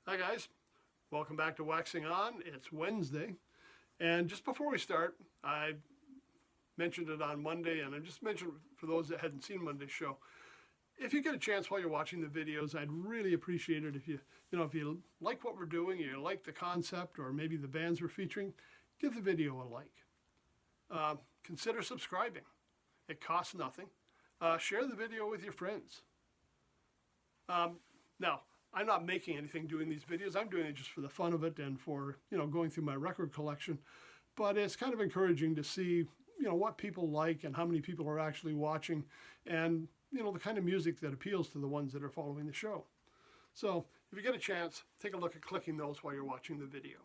Hi guys, welcome back to Waxing On. It's Wednesday, and just before we start, I mentioned it on Monday, and I just mentioned for those that hadn't seen Monday's show, if you get a chance while you're watching the videos, I'd really appreciate it if you like what we're doing, you like the concept, or maybe the bands we're featuring, give the video a like. Consider subscribing. It costs nothing. Share the video with your friends. Now, I'm not making anything doing these videos. I'm doing it just for the fun of it and for, going through my record collection. But it's kind of encouraging to see, what people like and how many people are actually watching and, the kind of music that appeals to the ones that are following the show. So if you get a chance, take a look at clicking those while you're watching the video.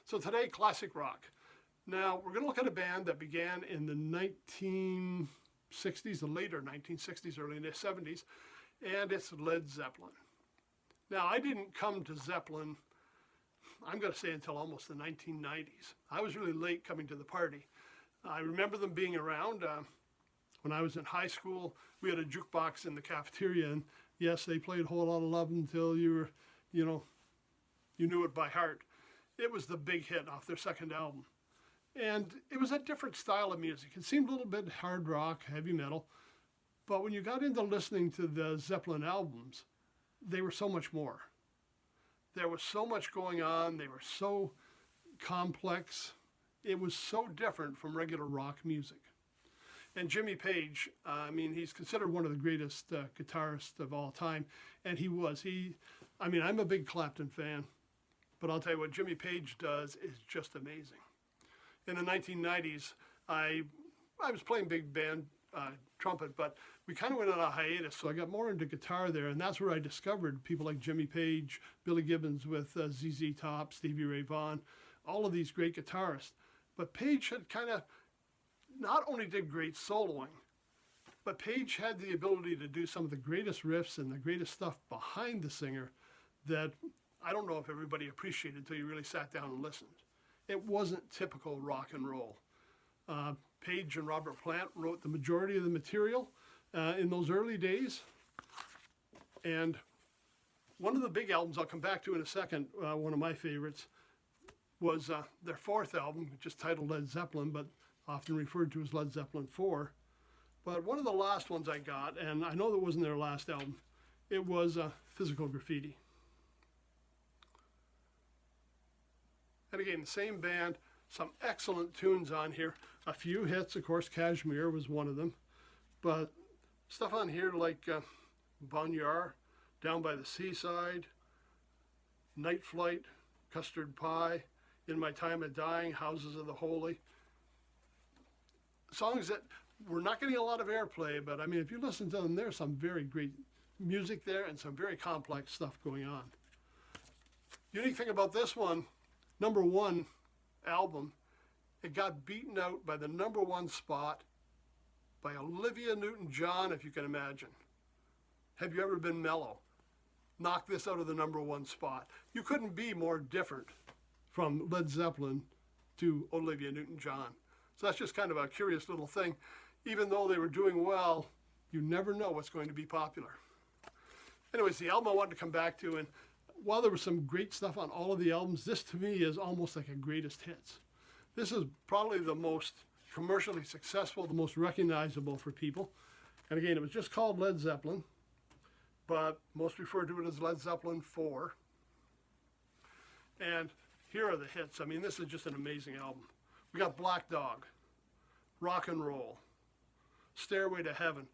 So today, classic rock. Now, we're going to look at a band that began in the 1960s, the later 1960s, early 70s, and it's Led Zeppelin. Now, I didn't come to Zeppelin, I'm going to say, until almost the 1990s. I was really late coming to the party. I remember them being around. When I was in high school, we had a jukebox in the cafeteria, and yes, they played Whole Lotta Love until you were, you knew it by heart. It was the big hit off their second album. And it was a different style of music. It seemed a little bit hard rock, heavy metal. But when you got into listening to the Zeppelin albums, they were so much more. There was so much going on. They were so complex. It was so different from regular rock music. And Jimmy Page, he's considered one of the greatest guitarists of all time. And he was. I'm a big Clapton fan. But I'll tell you what Jimmy Page does is just amazing. In the 1990s, I was playing big band trumpet, but we kind of went on a hiatus, so I got more into guitar there, and that's where I discovered people like Jimmy Page, Billy Gibbons with ZZ Top, Stevie Ray Vaughan, all of these great guitarists. But Page had kind of not only did great soloing, but Page had the ability to do some of the greatest riffs and the greatest stuff behind the singer that I don't know if everybody appreciated until you really sat down and listened. It wasn't typical rock and roll. Page and Robert Plant wrote the majority of the material in those early days. And one of the big albums I'll come back to in a second, one of my favorites, was their fourth album, which is titled Led Zeppelin, but often referred to as Led Zeppelin 4. But one of the last ones I got, and I know that wasn't their last album, it was Physical Graffiti. And again, the same band, some excellent tunes on here. A few hits, of course, Kashmir was one of them. But stuff on here like Bonjour, Down by the Seaside, Night Flight, Custard Pie, In My Time of Dying, Houses of the Holy. Songs that were not getting a lot of airplay, but if you listen to them, there's some very great music there and some very complex stuff going on. Unique thing about this one, number one album, it got beaten out by the number one spot by Olivia Newton-John, if you can imagine. Have You Ever Been Mellow? Knocked this out of the number one spot. You couldn't be more different from Led Zeppelin to Olivia Newton-John. So that's just kind of a curious little thing. Even though they were doing well, you never know what's going to be popular. Anyways, the album I wanted to come back to, and while there was some great stuff on all of the albums, this to me is almost like a greatest hits. This is probably the most commercially successful, the most recognizable for people. And again, it was just called Led Zeppelin, but most refer to it as Led Zeppelin 4. And here are the hits. This is just an amazing album. We got Black Dog, Rock and Roll, Stairway to Heaven.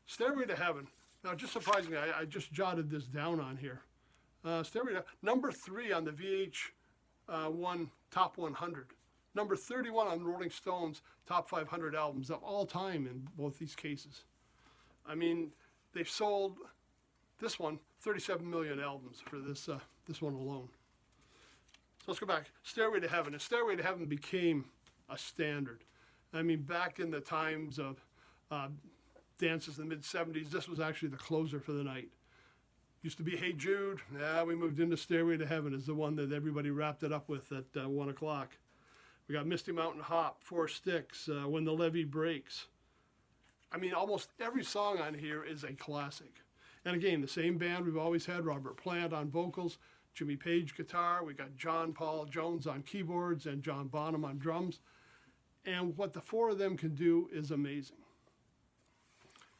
Stairway to Heaven. Now, just surprisingly, I just jotted this down on here. Stairway to number 3 on the VH1 Top 100. Number 31 on Rolling Stone's Top 500 albums of all time in both these cases. They've sold this one 37 million albums for this one alone. So let's go back. Stairway to Heaven. And Stairway to Heaven became a standard. Back in the times of dances in the mid-70s, this was actually the closer for the night. Used to be Hey Jude. We moved into Stairway to Heaven as the one that everybody wrapped it up with at 1 o'clock. We got Misty Mountain Hop, Four Sticks, When the Levee Breaks. Almost every song on here is a classic. And again, the same band we've always had, Robert Plant on vocals, Jimmy Page guitar, we got John Paul Jones on keyboards, and John Bonham on drums. And what the four of them can do is amazing.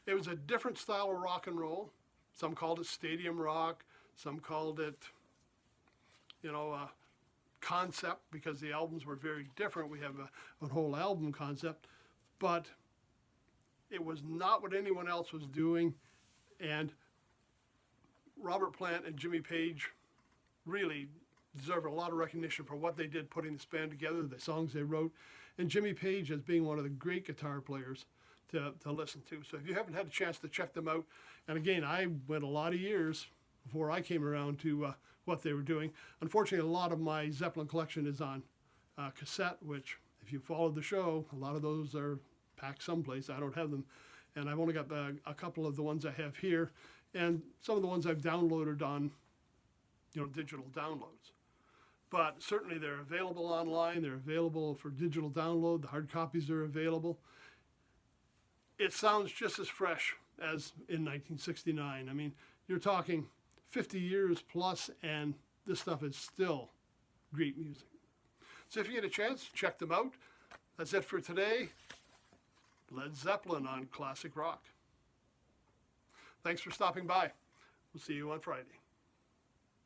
It was a different style of rock and roll. Some called it stadium rock, some called it, concept, because the albums were very different. We have a whole album concept, but it was not what anyone else was doing. And Robert Plant and Jimmy Page really deserve a lot of recognition for what they did putting this band together, the songs they wrote, and Jimmy Page as being one of the great guitar players to listen to. So if you haven't had a chance to check them out, and again, I went a lot of years before I came around to what they were doing. Unfortunately, a lot of my Zeppelin collection is on cassette, which if you followed the show, a lot of those are packed someplace. I don't have them. And I've only got a couple of the ones I have here, and some of the ones I've downloaded on, digital downloads. But certainly they're available online. They're available for digital download. The hard copies are available. It sounds just as fresh as in 1969. I mean, you're talking 50 years plus, and this stuff is still great music. So if you get a chance, check them out. That's it for today. Led Zeppelin on Classic Rock. Thanks for stopping by. We'll see you on Friday.